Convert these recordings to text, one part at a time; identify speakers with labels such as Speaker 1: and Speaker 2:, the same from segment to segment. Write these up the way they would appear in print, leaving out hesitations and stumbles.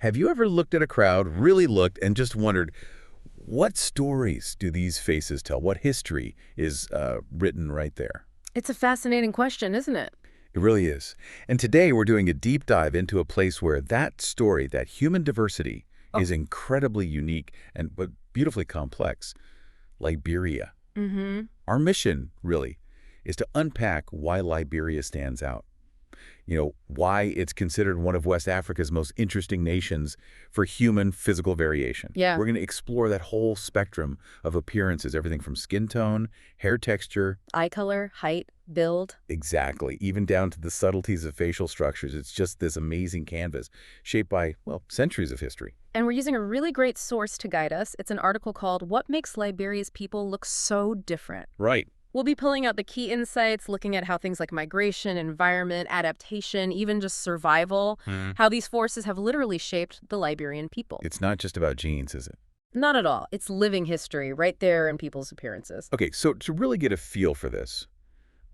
Speaker 1: Have you ever looked at a crowd, really looked, and just wondered, what stories do these faces tell? What history is written right there?
Speaker 2: It's a fascinating question, isn't it?
Speaker 1: It really is. And today we're doing a deep dive into a place where that story, that human diversity,
Speaker 2: Oh.
Speaker 1: is incredibly unique and but beautifully complex. Liberia.
Speaker 2: Mm-hmm.
Speaker 1: Our mission, really, is to unpack why Liberia stands out. Why it's considered one of West Africa's most interesting nations for human physical variation.
Speaker 2: Yeah.
Speaker 1: We're going to explore that whole spectrum of appearances, everything from skin tone, hair texture.
Speaker 2: Eye color, height, build.
Speaker 1: Exactly, even down to the subtleties of facial structures. It's just this amazing canvas shaped by, well, centuries of history.
Speaker 2: And we're using a really great source to guide us. It's an article called What Makes Liberia's People Look So Different.
Speaker 1: Right.
Speaker 2: We'll be pulling out the key insights, looking at how things like migration, environment, adaptation, even just survival, how these forces have literally shaped the Liberian people.
Speaker 1: It's not just about genes, is it?
Speaker 2: Not at all. It's living history right there in people's appearances.
Speaker 1: Okay, so to really get a feel for this,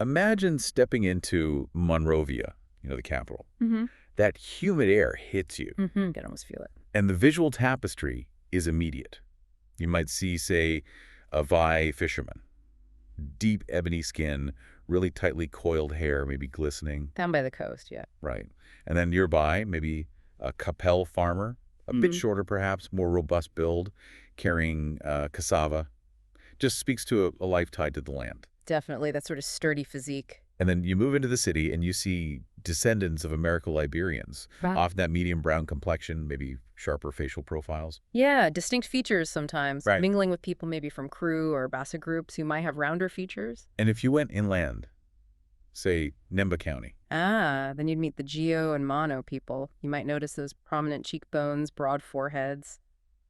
Speaker 1: imagine stepping into Monrovia, the capital.
Speaker 2: Mm-hmm.
Speaker 1: That humid air hits you,
Speaker 2: Mm-hmm. You can almost feel it.
Speaker 1: and the visual tapestry is immediate. You might see, say, a Vai fisherman. Deep ebony skin, really tightly coiled hair, maybe glistening.
Speaker 2: Down by the coast, yeah.
Speaker 1: Right. And then nearby, maybe a Capel farmer, a bit shorter perhaps, more robust build, carrying cassava. Just speaks to a life tied to the land.
Speaker 2: Definitely, that sort of sturdy physique.
Speaker 1: And then you move into the city and you see descendants of Americo-Liberians,
Speaker 2: Wow.
Speaker 1: often that medium brown complexion, maybe sharper facial profiles.
Speaker 2: Yeah, distinct features sometimes,
Speaker 1: Right.
Speaker 2: mingling with people maybe from crew or Bassa groups who might have rounder features.
Speaker 1: And if you went inland, say Nemba County,
Speaker 2: Then you'd meet the Geo and Mono people. You might notice those prominent cheekbones, broad foreheads.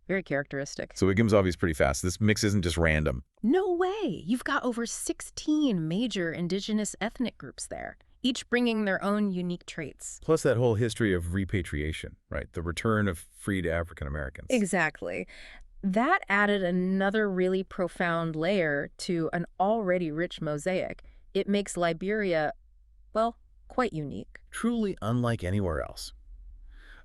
Speaker 2: Very characteristic.
Speaker 1: so it becomes obvious pretty fast. This mix isn't just random.
Speaker 2: No way! You've got over 16 major indigenous ethnic groups there, each bringing their own unique traits.
Speaker 1: Plus that whole history of repatriation, right? The return of freed African Americans.
Speaker 2: Exactly. That added another really profound layer to an already rich mosaic. It makes Liberia, well, quite unique.
Speaker 1: Truly unlike anywhere else.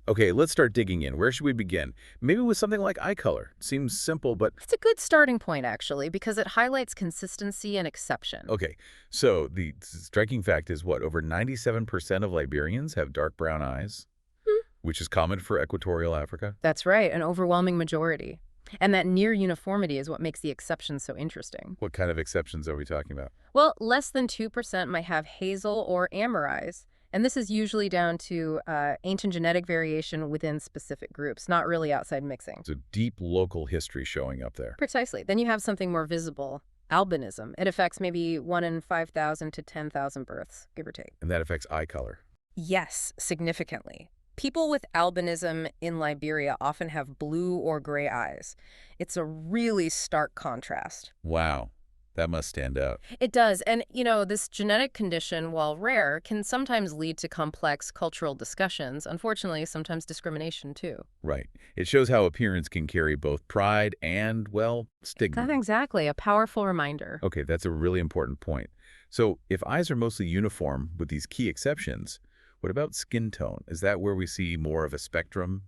Speaker 1: Okay, let's start digging in. Where should we begin? Maybe with something like eye color. Seems simple, but...
Speaker 2: It's a good starting point, actually, because it highlights consistency and exception.
Speaker 1: Okay, so the striking fact is what? Over 97% of Liberians have dark brown eyes, which is common for equatorial Africa.
Speaker 2: That's right, an overwhelming majority. And that near uniformity is what makes the exception so interesting.
Speaker 1: What kind of exceptions are we talking about?
Speaker 2: Well, less than 2% might have hazel or amber eyes. And this is usually down to ancient genetic variation within specific groups, not really outside mixing.
Speaker 1: So deep local history showing up there.
Speaker 2: Precisely. Then you have something more visible, albinism. It affects maybe 1 in 5,000 to 10,000 births, give or take.
Speaker 1: And that affects eye color.
Speaker 2: Yes, significantly. People with albinism in Liberia often have blue or gray eyes. It's a really stark contrast.
Speaker 1: Wow, that must stand out.
Speaker 2: It does. And, this genetic condition, while rare, can sometimes lead to complex cultural discussions. Unfortunately, sometimes discrimination, too.
Speaker 1: Right. It shows how appearance can carry both pride and, well, stigma.
Speaker 2: Exactly. A powerful reminder.
Speaker 1: Okay, that's a really important point. So if eyes are mostly uniform with these key exceptions, what about skin tone? Is that where we see more of a spectrum,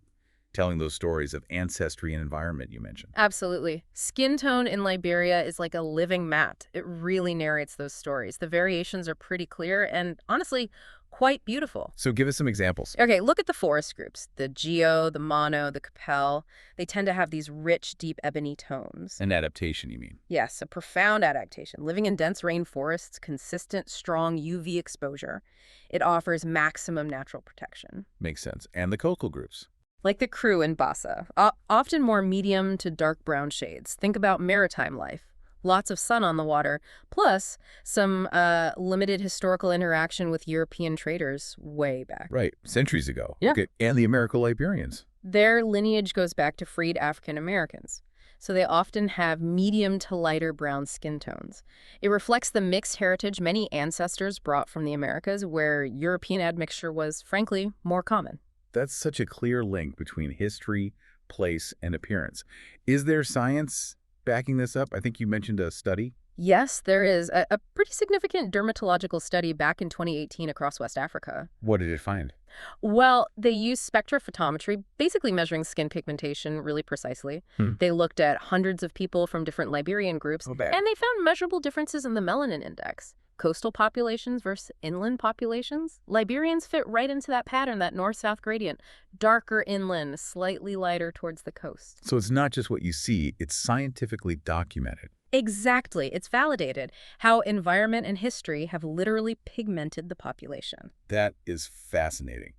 Speaker 1: telling those stories of ancestry and environment you mentioned?
Speaker 2: Absolutely. Skin tone in Liberia is like a living map. It really narrates those stories. The variations are pretty clear and, honestly, quite beautiful.
Speaker 1: So give us some examples.
Speaker 2: Okay, look at the forest groups. The Geo, the Mono, the Capel. They tend to have these rich, deep ebony tones.
Speaker 1: An adaptation, you mean?
Speaker 2: Yes, a profound adaptation. Living in dense rainforests, consistent, strong UV exposure. It offers maximum natural protection.
Speaker 1: Makes sense. And the coastal groups?
Speaker 2: Like the crew in Bassa, often more medium to dark brown shades. Think about maritime life. Lots of sun on the water, plus some limited historical interaction with European traders way back.
Speaker 1: Right, centuries ago.
Speaker 2: Yeah.
Speaker 1: Okay. And the Americo-Liberians.
Speaker 2: Their lineage goes back to freed African Americans, so they often have medium to lighter brown skin tones. It reflects the mixed heritage many ancestors brought from the Americas, where European admixture was, frankly, more common.
Speaker 1: That's such a clear link between history, place, and appearance. Is there science backing this up? I think you mentioned a study.
Speaker 2: Yes, there is a pretty significant dermatological study back in 2018 across West Africa.
Speaker 1: What did it find?
Speaker 2: Well, they used spectrophotometry, basically measuring skin pigmentation really precisely.
Speaker 1: Hmm.
Speaker 2: They looked at hundreds of people from different Liberian groups,
Speaker 1: Oh, bad.
Speaker 2: and they found measurable differences in the melanin index. Coastal populations versus inland populations. Liberians fit right into that pattern, that north-south gradient. Darker inland, slightly lighter towards the coast.
Speaker 1: So it's not just what you see, it's scientifically documented.
Speaker 2: Exactly. It's validated how environment and history have literally pigmented the population.
Speaker 1: That is fascinating.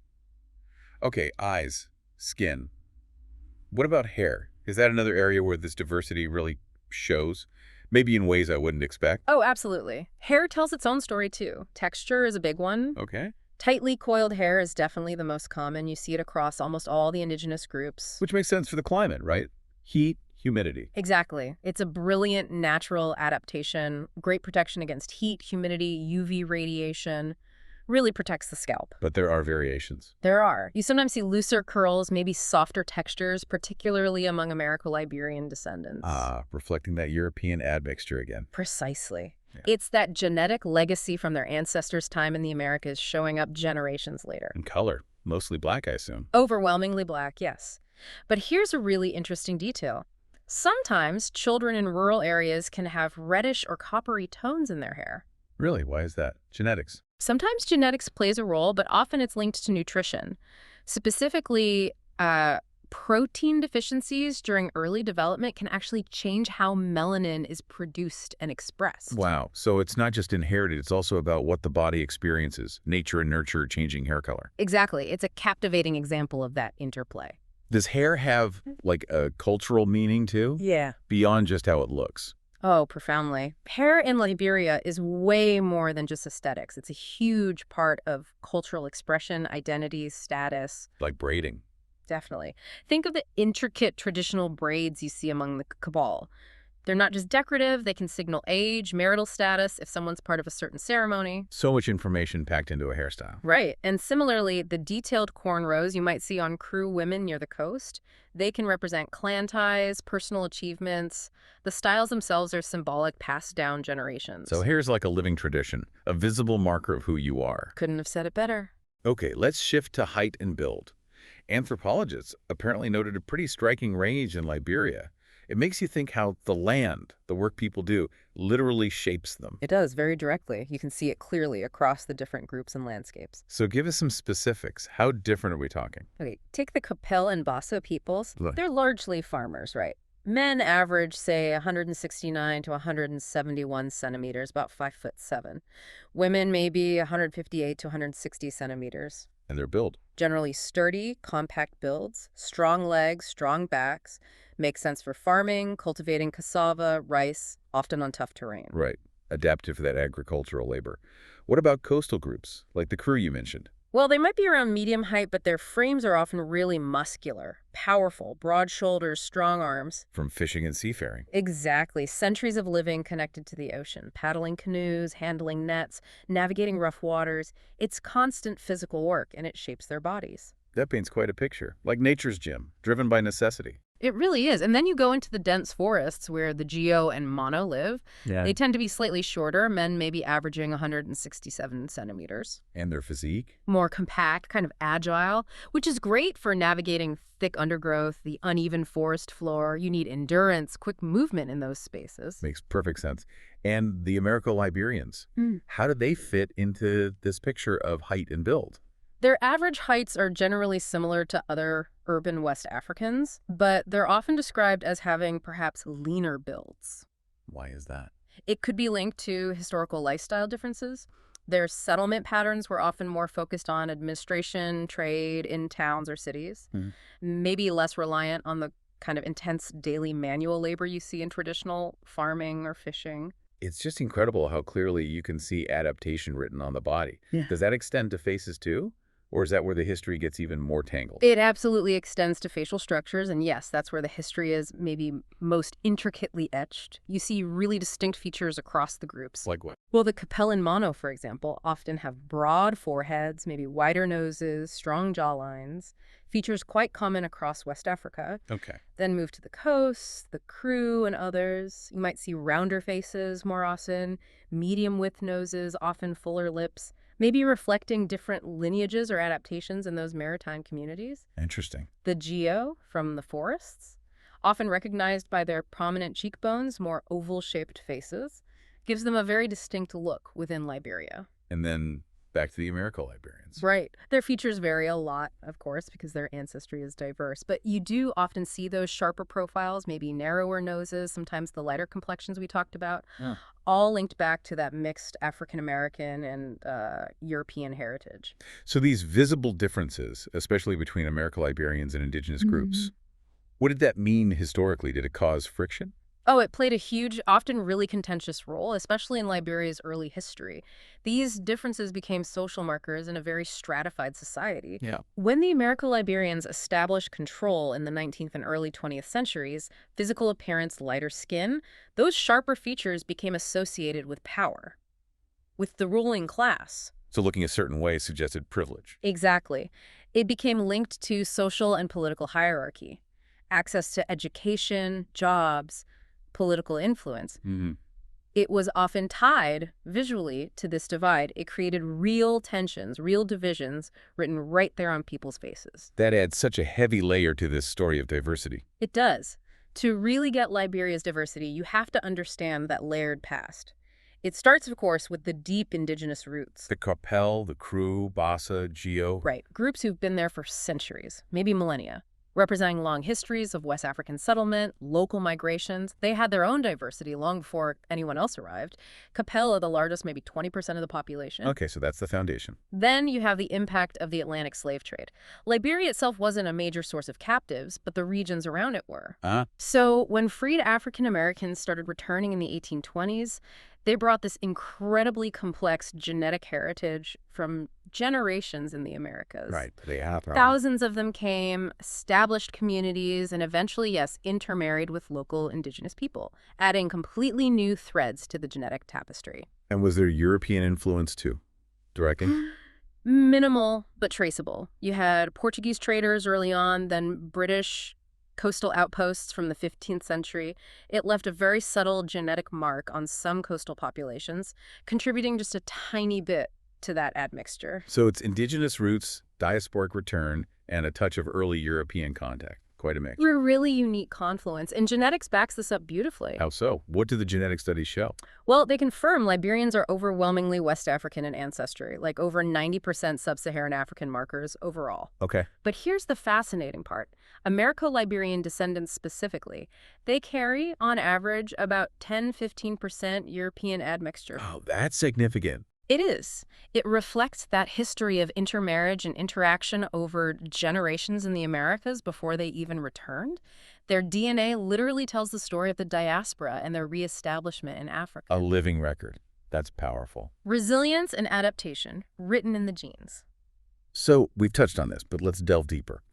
Speaker 1: Okay, eyes, skin. What about hair? Is that another area where this diversity really shows? Maybe in ways I wouldn't expect.
Speaker 2: Oh, absolutely. Hair tells its own story, too. Texture is a big one.
Speaker 1: Okay.
Speaker 2: Tightly coiled hair is definitely the most common. You see it across almost all the indigenous groups.
Speaker 1: Which makes sense for the climate, right? Heat, humidity.
Speaker 2: Exactly. It's a brilliant natural adaptation, great protection against heat, humidity, UV radiation. Really protects the scalp.
Speaker 1: But there are variations.
Speaker 2: There are. You sometimes see looser curls, maybe softer textures, particularly among Americo-Liberian descendants.
Speaker 1: Ah, reflecting that European admixture again.
Speaker 2: Precisely.
Speaker 1: Yeah.
Speaker 2: It's that genetic legacy from their ancestors' time in the Americas showing up generations later.
Speaker 1: And color, mostly black, I assume.
Speaker 2: Overwhelmingly black, yes. But here's a really interesting detail. Sometimes children in rural areas can have reddish or coppery tones in their hair.
Speaker 1: Really? Why is that? Genetics.
Speaker 2: Sometimes genetics plays a role, but often it's linked to nutrition. Specifically, protein deficiencies during early development can actually change how melanin is produced and expressed.
Speaker 1: Wow. So it's not just inherited, it's also about what the body experiences, nature and nurture changing hair color.
Speaker 2: Exactly. It's a captivating example of that interplay.
Speaker 1: Does hair have, like, a cultural meaning, too?
Speaker 2: Yeah.
Speaker 1: Beyond just how it looks?
Speaker 2: Oh, profoundly. Hair in Liberia is way more than just aesthetics. It's a huge part of cultural expression, identity, status.
Speaker 1: Like braiding.
Speaker 2: Definitely. Think of the intricate traditional braids you see among the cabal. They're not just decorative, they can signal age, marital status, if someone's part of a certain ceremony.
Speaker 1: So much information packed into a hairstyle.
Speaker 2: Right. And similarly, the detailed cornrows you might see on Kru women near the coast, they can represent clan ties, personal achievements. The styles themselves are symbolic, passed down generations.
Speaker 1: So hair's like a living tradition, a visible marker of who you are.
Speaker 2: Couldn't have said it better.
Speaker 1: Okay, let's shift to height and build. Anthropologists apparently noted a pretty striking range in Liberia. It makes you think how the land, the work people do, literally shapes them.
Speaker 2: It does, very directly. You can see it clearly across the different groups and landscapes.
Speaker 1: So give us some specifics. How different are we talking?
Speaker 2: Okay, take the Capel and Bassa peoples.
Speaker 1: Look.
Speaker 2: They're largely farmers, right? Men average, say, 169 to 171 centimeters, about 5'7". Women maybe 158 to 160 centimeters.
Speaker 1: And their build.
Speaker 2: Generally sturdy, compact builds, strong legs, strong backs, make sense for farming, cultivating cassava, rice, often on tough terrain.
Speaker 1: Right. Adaptive for that agricultural labor. What about coastal groups, like the Kru you mentioned?
Speaker 2: Well, they might be around medium height, but their frames are often really muscular, powerful, broad shoulders, strong arms.
Speaker 1: From fishing and seafaring.
Speaker 2: Exactly. Centuries of living connected to the ocean, paddling canoes, handling nets, navigating rough waters. It's constant physical work, and it shapes their bodies.
Speaker 1: That paints quite a picture, like nature's gym, driven by necessity.
Speaker 2: It really is. And then you go into the dense forests where the Geo and Mono live.
Speaker 1: Yeah.
Speaker 2: They tend to be slightly shorter, men maybe averaging 167 centimeters.
Speaker 1: And their physique?
Speaker 2: More compact, kind of agile, which is great for navigating thick undergrowth, the uneven forest floor. You need endurance, quick movement in those spaces.
Speaker 1: Makes perfect sense. And the Americo-Liberians, how do they fit into this picture of height and build?
Speaker 2: Their average heights are generally similar to other urban West Africans, but they're often described as having perhaps leaner builds.
Speaker 1: Why is that?
Speaker 2: It could be linked to historical lifestyle differences. Their settlement patterns were often more focused on administration, trade in towns or cities, maybe less reliant on the kind of intense daily manual labor you see in traditional farming or fishing.
Speaker 1: It's just incredible how clearly you can see adaptation written on the body.
Speaker 2: Yeah.
Speaker 1: Does that extend to faces too? Or is that where the history gets even more tangled?
Speaker 2: It absolutely extends to facial structures, and yes, that's where the history is maybe most intricately etched. You see really distinct features across the groups.
Speaker 1: Like what?
Speaker 2: Well, the Capel and Mono, for example, often have broad foreheads, maybe wider noses, strong jawlines, features quite common across West Africa.
Speaker 1: Okay.
Speaker 2: Then move to the coast, the Kru and others. You might see rounder faces more often, medium width noses, often fuller lips, maybe reflecting different lineages or adaptations in those maritime communities.
Speaker 1: Interesting.
Speaker 2: The geo from the forests, often recognized by their prominent cheekbones, more oval-shaped faces, gives them a very distinct look within Liberia.
Speaker 1: And then back to the Americo-Liberians.
Speaker 2: Right. Their features vary a lot, of course, because their ancestry is diverse, but you do often see those sharper profiles, maybe narrower noses, sometimes the lighter complexions we talked about,
Speaker 1: Yeah.
Speaker 2: all linked back to that mixed African-American and European heritage.
Speaker 1: So these visible differences, especially between Americo-Liberians and indigenous groups, what did that mean historically? Did it cause friction?
Speaker 2: Oh, it played a huge, often really contentious role, especially in Liberia's early history. These differences became social markers in a very stratified society.
Speaker 1: Yeah.
Speaker 2: When the Americo-Liberians established control in the 19th and early 20th centuries, physical appearance, lighter skin, those sharper features became associated with power, with the ruling class.
Speaker 1: So looking a certain way suggested privilege.
Speaker 2: Exactly. It became linked to social and political hierarchy, access to education, jobs, political influence. It was often tied visually to this divide. It created real tensions, real divisions written right there on people's faces.
Speaker 1: That adds such a heavy layer to this story of diversity.
Speaker 2: It does. To really get Liberia's diversity, you have to understand that layered past. It starts, of course, with the deep indigenous roots.
Speaker 1: The Capel, the Crew, Bassa, Geo.
Speaker 2: Right. Groups who've been there for centuries, maybe millennia. Representing long histories of West African settlement, local migrations. They had their own diversity long before anyone else arrived. Capel are the largest, maybe 20% of the population.
Speaker 1: Okay, so that's the foundation.
Speaker 2: Then you have the impact of the Atlantic slave trade. Liberia itself wasn't a major source of captives, but the regions around it were. So when freed African Americans started returning in the 1820s, they brought this incredibly complex genetic heritage from generations in the Americas.
Speaker 1: Right, they have.
Speaker 2: Thousands of them came, established communities, and eventually, yes, intermarried with local indigenous people, adding completely new threads to the genetic tapestry.
Speaker 1: And was there European influence too, directly?
Speaker 2: Minimal, but traceable. You had Portuguese traders early on, then British coastal outposts from the 15th century. It left a very subtle genetic mark on some coastal populations, contributing just a tiny bit to that admixture.
Speaker 1: So it's indigenous roots, diasporic return, and a touch of early European contact. Quite a mix.
Speaker 2: We're a really unique confluence, and genetics backs this up beautifully.
Speaker 1: How so? What do the genetic studies show?
Speaker 2: Well, they confirm Liberians are overwhelmingly West African in ancestry, like over 90% sub-Saharan African markers overall.
Speaker 1: Okay.
Speaker 2: But here's the fascinating part. Americo-Liberian descendants specifically, they carry, on average, about 10–15% European admixture.
Speaker 1: Oh, that's significant.
Speaker 2: It is. It reflects that history of intermarriage and interaction over generations in the Americas before they even returned. Their DNA literally tells the story of the diaspora and their reestablishment in Africa.
Speaker 1: A living record. That's powerful.
Speaker 2: Resilience and adaptation, written in the genes.
Speaker 1: So we've touched on this, but let's delve deeper.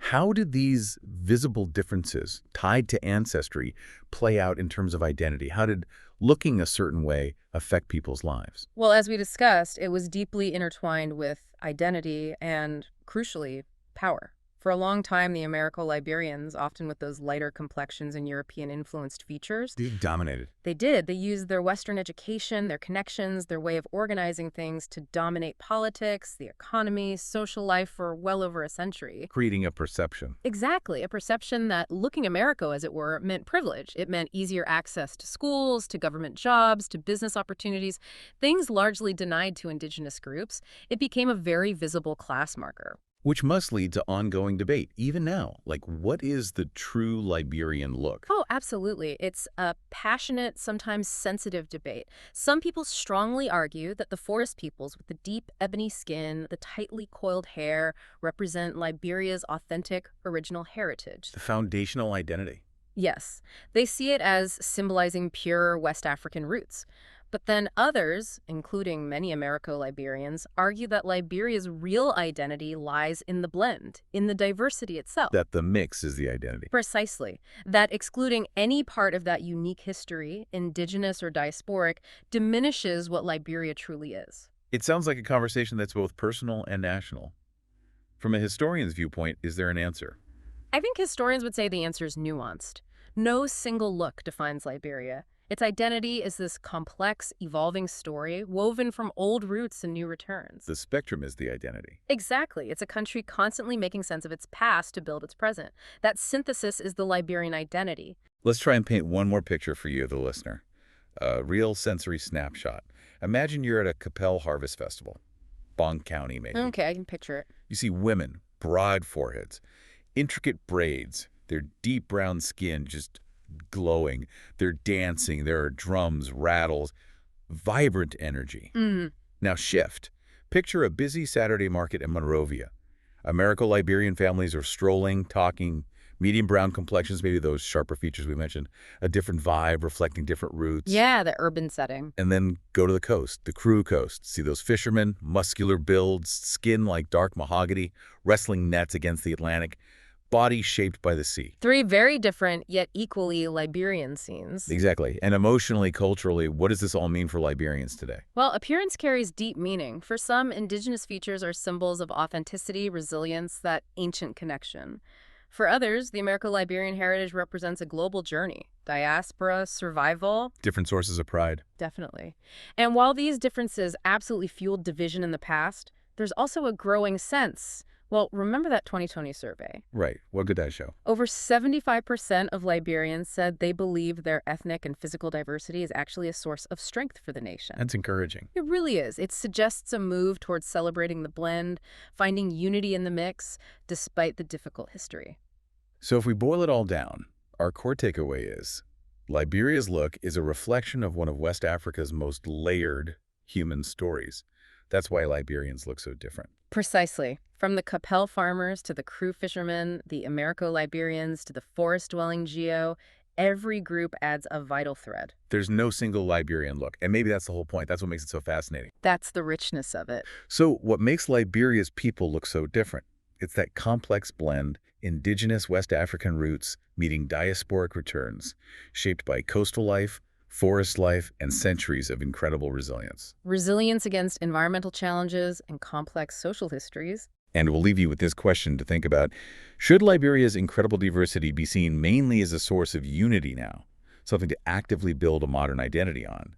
Speaker 1: How did these visible differences tied to ancestry play out in terms of identity? How did looking a certain way affect people's lives?
Speaker 2: Well, as we discussed, it was deeply intertwined with identity and, crucially, power. For a long time, the Americo-Liberians, often with those lighter complexions and European-influenced features,
Speaker 1: They dominated.
Speaker 2: They did. They used their Western education, their connections, their way of organizing things to dominate politics, the economy, social life for well over a century.
Speaker 1: Creating a perception.
Speaker 2: Exactly. A perception that looking Americo, as it were, meant privilege. It meant easier access to schools, to government jobs, to business opportunities, things largely denied to indigenous groups. It became a very visible class marker.
Speaker 1: Which must lead to ongoing debate, even now. Like, what is the true Liberian look?
Speaker 2: Oh, absolutely. It's a passionate, sometimes sensitive debate. Some people strongly argue that the forest peoples with the deep ebony skin, the tightly coiled hair, represent Liberia's authentic, original heritage.
Speaker 1: The foundational identity.
Speaker 2: Yes, they see it as symbolizing pure West African roots. But then others, including many Americo-Liberians, argue that Liberia's real identity lies in the blend, in the diversity itself.
Speaker 1: That the mix is the identity.
Speaker 2: Precisely. That excluding any part of that unique history, indigenous or diasporic, diminishes what Liberia truly is.
Speaker 1: It sounds like a conversation that's both personal and national. From a historian's viewpoint, is there an answer?
Speaker 2: I think historians would say the answer is nuanced. No single look defines Liberia. Its identity is this complex, evolving story woven from old roots and new returns.
Speaker 1: The spectrum is the identity.
Speaker 2: Exactly. It's a country constantly making sense of its past to build its present. That synthesis is the Liberian identity.
Speaker 1: Let's try and paint one more picture for you, the listener. A real sensory snapshot. Imagine you're at a Capel Harvest Festival. Bonk County, maybe.
Speaker 2: Okay, I can picture it.
Speaker 1: You see women, broad foreheads, intricate braids, their deep brown skin just glowing. They're dancing. There are drums, rattles, vibrant energy.
Speaker 2: Mm.
Speaker 1: Now shift. Picture a busy Saturday market in Monrovia. Americo-Liberian families are strolling, talking, medium brown complexions, maybe those sharper features we mentioned, a different vibe reflecting different roots.
Speaker 2: Yeah, the urban setting.
Speaker 1: And then go to the coast, the Crew Coast. See those fishermen, muscular builds, skin like dark mahogany, wrestling nets against the Atlantic, body shaped by the sea.
Speaker 2: Three very different, yet equally Liberian scenes.
Speaker 1: Exactly. And emotionally, culturally, what does this all mean for Liberians today?
Speaker 2: Well, appearance carries deep meaning. For some, indigenous features are symbols of authenticity, resilience, that ancient connection. For others, the Americo-Liberian heritage represents a global journey. Diaspora, survival.
Speaker 1: Different sources of pride.
Speaker 2: Definitely. And while these differences absolutely fueled division in the past, there's also a growing sense. Well, remember that 2020 survey?
Speaker 1: Right. What could that show?
Speaker 2: Over 75% of Liberians said they believe their ethnic and physical diversity is actually a source of strength for the nation.
Speaker 1: That's encouraging.
Speaker 2: It really is. It suggests a move towards celebrating the blend, finding unity in the mix, despite the difficult history.
Speaker 1: So if we boil it all down, our core takeaway is Liberia's look is a reflection of one of West Africa's most layered human stories. That's why Liberians look so different.
Speaker 2: Precisely. From the Capel farmers to the Crew fishermen, the Americo-Liberians to the forest-dwelling Geo, every group adds a vital thread.
Speaker 1: There's no single Liberian look, and maybe that's the whole point. That's what makes it so fascinating.
Speaker 2: That's the richness of it.
Speaker 1: So what makes Liberia's people look so different? It's that complex blend, indigenous West African roots meeting diasporic returns, shaped by coastal life, forest life, and centuries of incredible resilience.
Speaker 2: Resilience against environmental challenges and complex social histories.
Speaker 1: And we'll leave you with this question to think about. Should Liberia's incredible diversity be seen mainly as a source of unity now, something to actively build a modern identity on?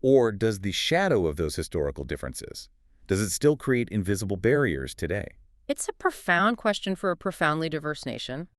Speaker 1: Or does the shadow of those historical differences, does it still create invisible barriers today?
Speaker 2: It's a profound question for a profoundly diverse nation.